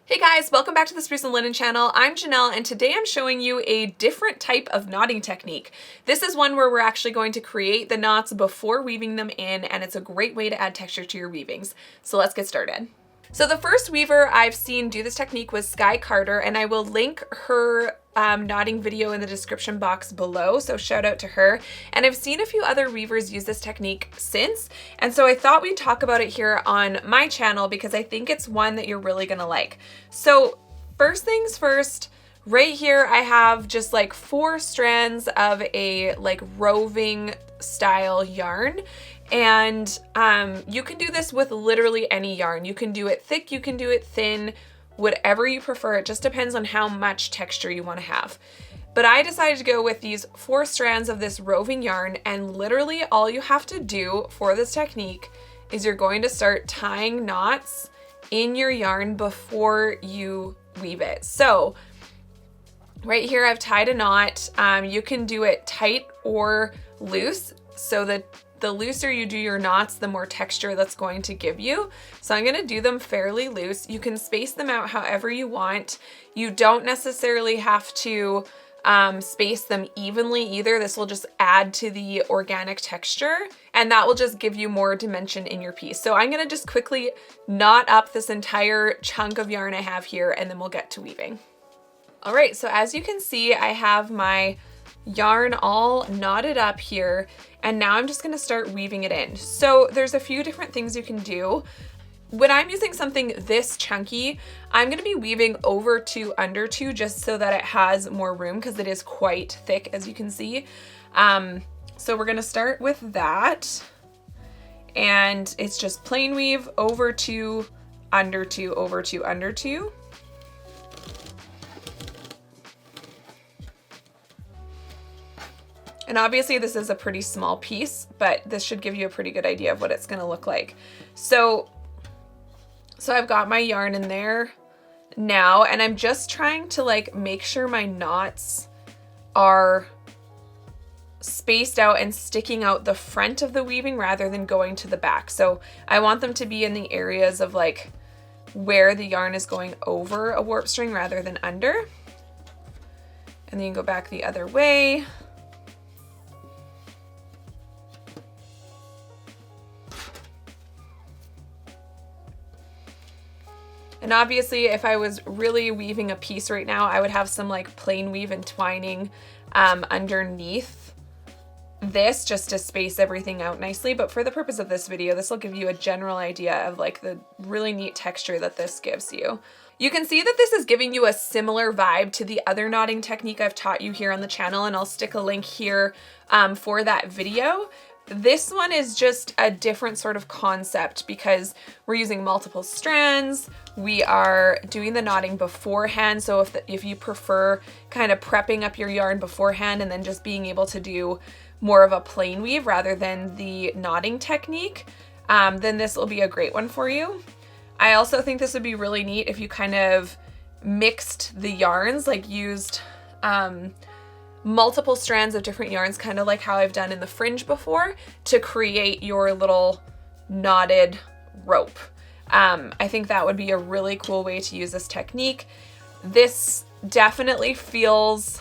Hey guys, welcome back to the Spruce and Linen channel. I'm Janelle and today I'm showing you a different type of knotting technique. This is one where we're actually going to create the knots before weaving them in, and it's a great way to add texture to your weavings. So let's get started. So the first weaver I've seen do this technique was Sky Carter, and I will link her knotting video in the description box below, so shout out to her. And I've seen a few other weavers use this technique since, and so I thought we'd talk about it here on my channel because I think it's one that you're really gonna like. So first things first, right here I have just like 4 strands of a like roving style yarn. And you can do this with literally any yarn. You can do it thick, you can do it thin, whatever you prefer. It just depends on how much texture you want to have. But I decided to go with these 4 strands of this roving yarn, and literally all you have to do for this technique is you're going to start tying knots in your yarn before you weave it. So right here I've tied a knot. You can do it tight or loose, so that the looser you do your knots, the more texture that's going to give you. So I'm going to do them fairly loose. You can space them out however you want. You don't necessarily have to space them evenly either. This will just add to the organic texture, and that will just give you more dimension in your piece. So I'm going to just quickly knot up this entire chunk of yarn I have here, and then we'll get to weaving. All right, so as you can see, I have my yarn all knotted up here, and now I'm just going to start weaving it in. So there's a few different things you can do. When I'm using something this chunky, I'm going to be weaving over 2 under 2 just so that it has more room, because it is quite thick, as you can see. So we're going to start with that, and it's just plain weave over 2 under 2 over 2 under 2. And obviously this is a pretty small piece, but this should give you a pretty good idea of what it's gonna look like. So I've got my yarn in there now, and I'm just trying to like make sure my knots are spaced out and sticking out the front of the weaving rather than going to the back. So I want them to be in the areas of like where the yarn is going over a warp string rather than under. And then you go back the other way. And obviously if I was really weaving a piece right now, I would have some like plain weave and twining underneath this just to space everything out nicely. But for the purpose of this video, this will give you a general idea of like the really neat texture that this gives you. You can see that this is giving you a similar vibe to the other knotting technique I've taught you here on the channel, and I'll stick a link here for that video. This one is just a different sort of concept because we're using multiple strands. We are doing the knotting beforehand. So if you prefer kind of prepping up your yarn beforehand and then just being able to do more of a plain weave rather than the knotting technique, then this will be a great one for you. I also think this would be really neat if you kind of mixed the yarns, like used multiple strands of different yarns, kind of like how I've done in the fringe before, to create your little knotted rope. I think that would be a really cool way to use this technique. This definitely feels,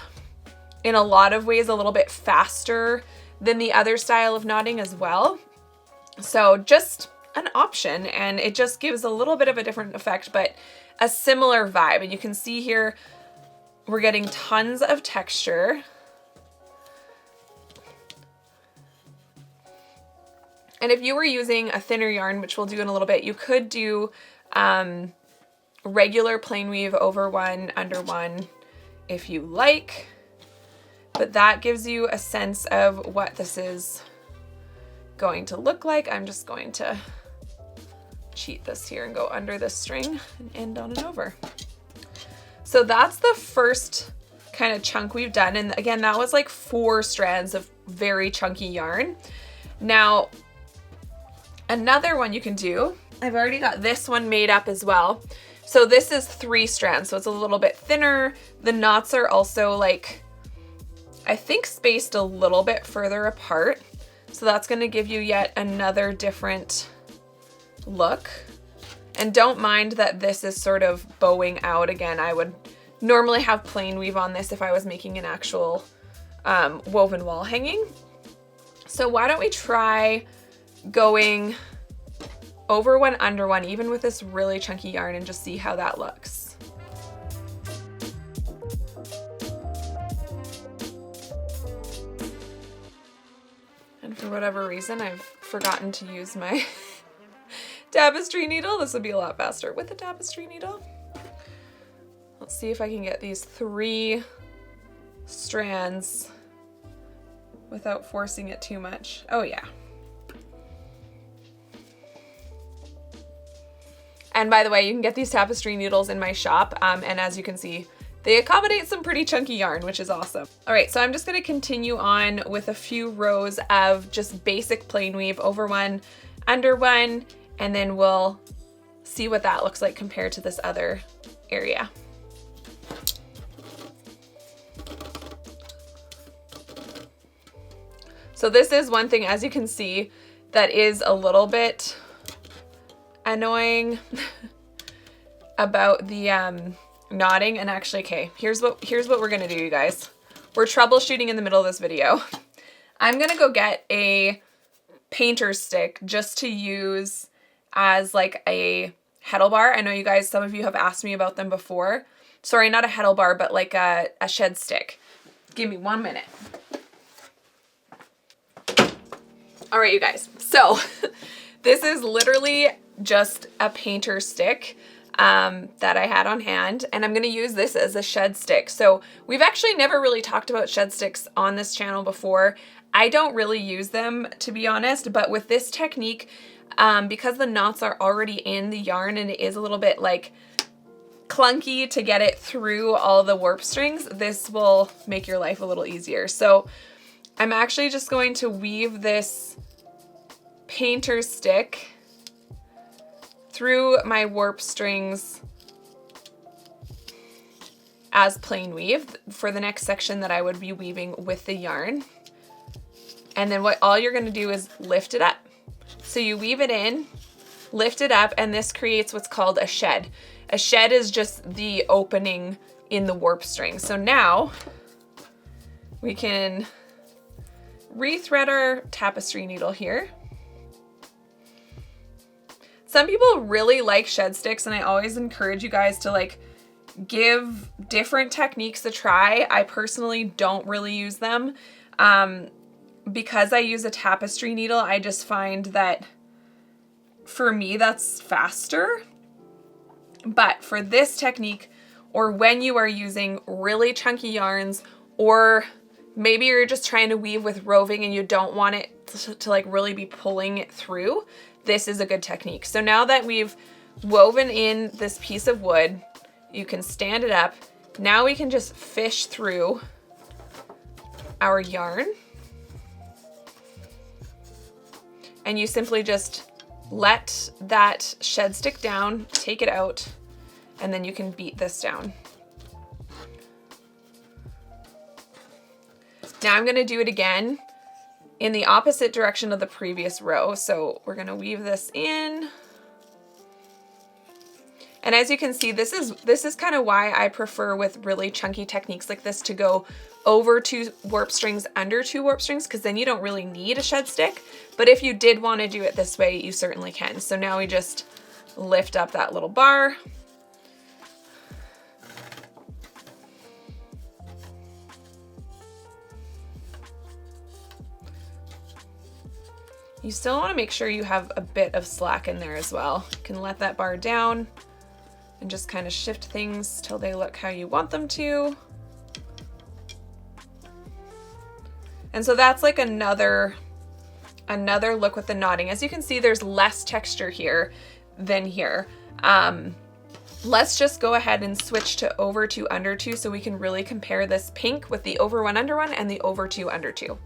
in a lot of ways, a little bit faster than the other style of knotting as well. So just an option, and it just gives a little bit of a different effect, but a similar vibe. And you can see here, we're getting tons of texture. And if you were using a thinner yarn, which we'll do in a little bit, you could do regular plain weave over 1 under 1 if you like. But that gives you a sense of what this is going to look like. I'm just going to cheat this here and go under this string and end on and over. So that's the first kind of chunk we've done. And again, that was like 4 strands of very chunky yarn. Now, another one you can do, I've already got this one made up as well. So this is 3 strands, so it's a little bit thinner. The knots are also like, I think, spaced a little bit further apart. So that's going to give you yet another different look. And don't mind that this is sort of bowing out. Again, I would normally have plain weave on this if I was making an actual woven wall hanging. So why don't we try going over one, under one, even with this really chunky yarn, and just see how that looks. And for whatever reason, I've forgotten to use my tapestry needle. This would be a lot faster with a tapestry needle. Let's see if I can get these 3 strands without forcing it too much. Oh yeah. And by the way, you can get these tapestry needles in my shop, and as you can see, they accommodate some pretty chunky yarn, which is awesome. All right, so I'm just gonna continue on with a few rows of just basic plain weave, over one, under one, and then we'll see what that looks like compared to this other area. So this is one thing, as you can see, that is a little bit annoying about the knotting. And actually, okay, here's what we're gonna do, you guys. We're troubleshooting in the middle of this video. I'm gonna go get a painter's stick just to use as like a heddle bar. I know you guys, some of you have asked me about them before. Sorry, not a heddle bar, but like a shed stick. Give me 1 minute. All right, you guys, so this is literally just a painter stick that I had on hand, and I'm gonna use this as a shed stick. So we've actually never really talked about shed sticks on this channel before. I don't really use them, to be honest, but with this technique, because the knots are already in the yarn and it is a little bit like clunky to get it through all the warp strings, this will make your life a little easier. So I'm actually just going to weave this painter stick through my warp strings as plain weave for the next section that I would be weaving with the yarn. And then all you're gonna do is lift it up. So you weave it in, lift it up, and this creates what's called a shed. A shed is just the opening in the warp string. So now we can rethread our tapestry needle here. Some people really like shed sticks, and I always encourage you guys to like give different techniques a try. I personally don't really use them. Because I use a tapestry needle, I just find that for me that's faster. But for this technique, or when you are using really chunky yarns, or maybe you're just trying to weave with roving and you don't want it to like really be pulling it through, this is a good technique. So now that we've woven in this piece of wood, you can stand it up. Now we can just fish through our yarn. And you simply just let that shed stick down, take it out, and then you can beat this down. Now I'm gonna do it again in the opposite direction of the previous row. So we're gonna weave this in. And as you can see, this is kind of why I prefer with really chunky techniques like this to go over 2 warp strings, under 2 warp strings, because then you don't really need a shed stick. But if you did want to do it this way, you certainly can. So now we just lift up that little bar. You still want to make sure you have a bit of slack in there as well. You can let that bar down and just kind of shift things till they look how you want them to. And so that's like another look with the knotting. As you can see, there's less texture here than here. Let's just go ahead and switch to over 2, under 2 so we can really compare this pink with the over 1, under 1 and the over 2, under 2.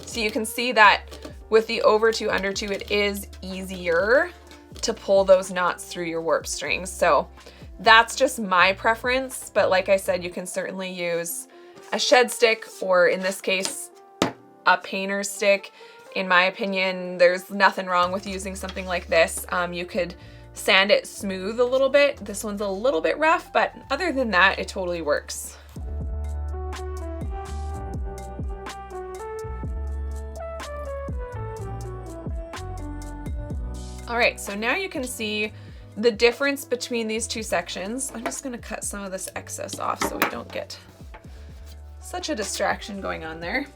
So you can see that with the over 2, under 2, it is easier to pull those knots through your warp strings. So that's just my preference, but like I said, you can certainly use a shed stick, or in this case, a painter's stick. In my opinion, there's nothing wrong with using something like this. You could sand it smooth a little bit. This one's a little bit rough, but other than that, it totally works. All right, so now you can see the difference between these two sections. I'm just gonna cut some of this excess off so we don't get such a distraction going on there.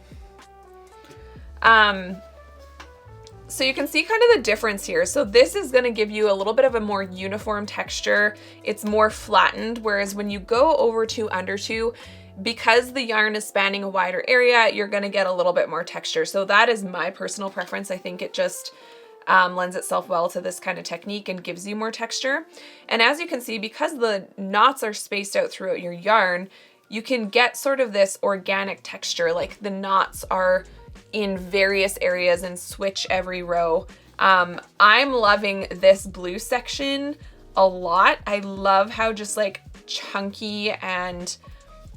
So you can see kind of the difference here. So this is gonna give you a little bit of a more uniform texture. It's more flattened, whereas when you go over to under two, because the yarn is spanning a wider area, you're gonna get a little bit more texture. So that is my personal preference. I think it just lends itself well to this kind of technique and gives you more texture. And as you can see, because the knots are spaced out throughout your yarn, you can get sort of this organic texture, like the knots are in various areas and switch every row. I'm loving this blue section a lot. I love how just like chunky and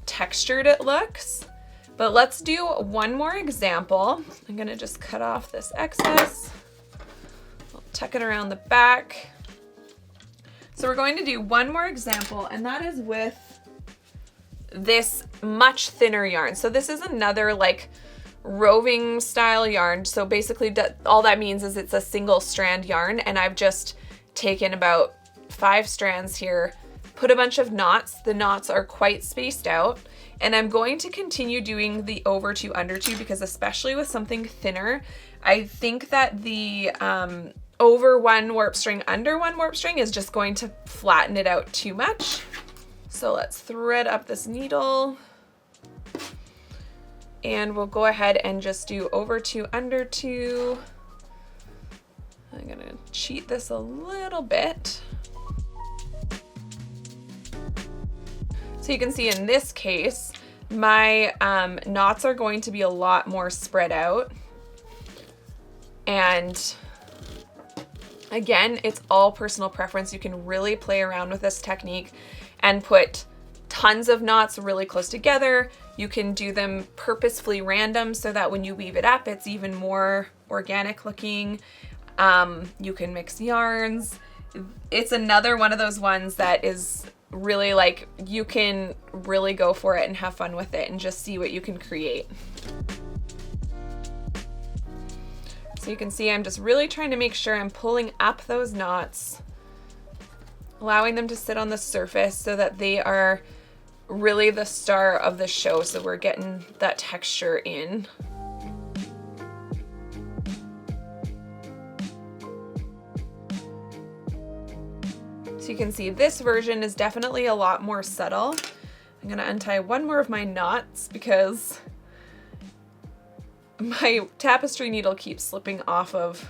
textured it looks. But let's do one more example. I'm gonna just cut off this excess. Tuck it around the back. So we're going to do one more example, and that is with this much thinner yarn. So this is another like roving style yarn. So basically all that means is it's a single strand yarn, and I've just taken about 5 strands here, put a bunch of knots. The knots are quite spaced out, and I'm going to continue doing the over two, under two, because especially with something thinner, I think that the over one warp string, under one warp string is just going to flatten it out too much. So let's thread up this needle, and we'll go ahead and just do over two, under two. I'm gonna cheat this a little bit. So you can see in this case, my knots are going to be a lot more spread out. And again, it's all personal preference. You can really play around with this technique and put tons of knots really close together. You can do them purposefully random so that when you weave it up, it's even more organic looking. You can mix yarns. It's another one of those ones that is really like, you can really go for it and have fun with it and just see what you can create. So you can see I'm just really trying to make sure I'm pulling up those knots, allowing them to sit on the surface so that they are really the star of the show. So we're getting that texture in. So you can see this version is definitely a lot more subtle. I'm gonna untie one more of my knots because my tapestry needle keeps slipping off of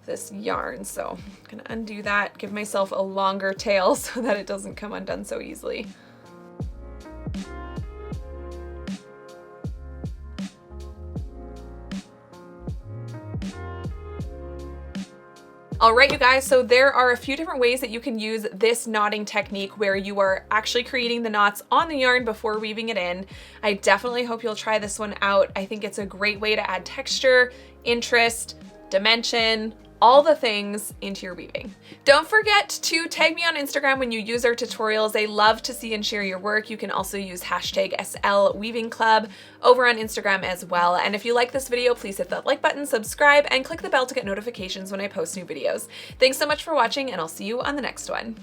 this yarn. So I'm gonna undo that, give myself a longer tail so that it doesn't come undone so easily. All right, you guys, so there are a few different ways that you can use this knotting technique where you are actually creating the knots on the yarn before weaving it in. I definitely hope you'll try this one out. I think it's a great way to add texture, interest, dimension, all the things into your weaving. Don't forget to tag me on Instagram when you use our tutorials. I love to see and share your work. You can also use hashtag SL Weaving Club over on Instagram as well. And if you like this video, please hit that like button, subscribe, and click the bell to get notifications when I post new videos. Thanks so much for watching, and I'll see you on the next one.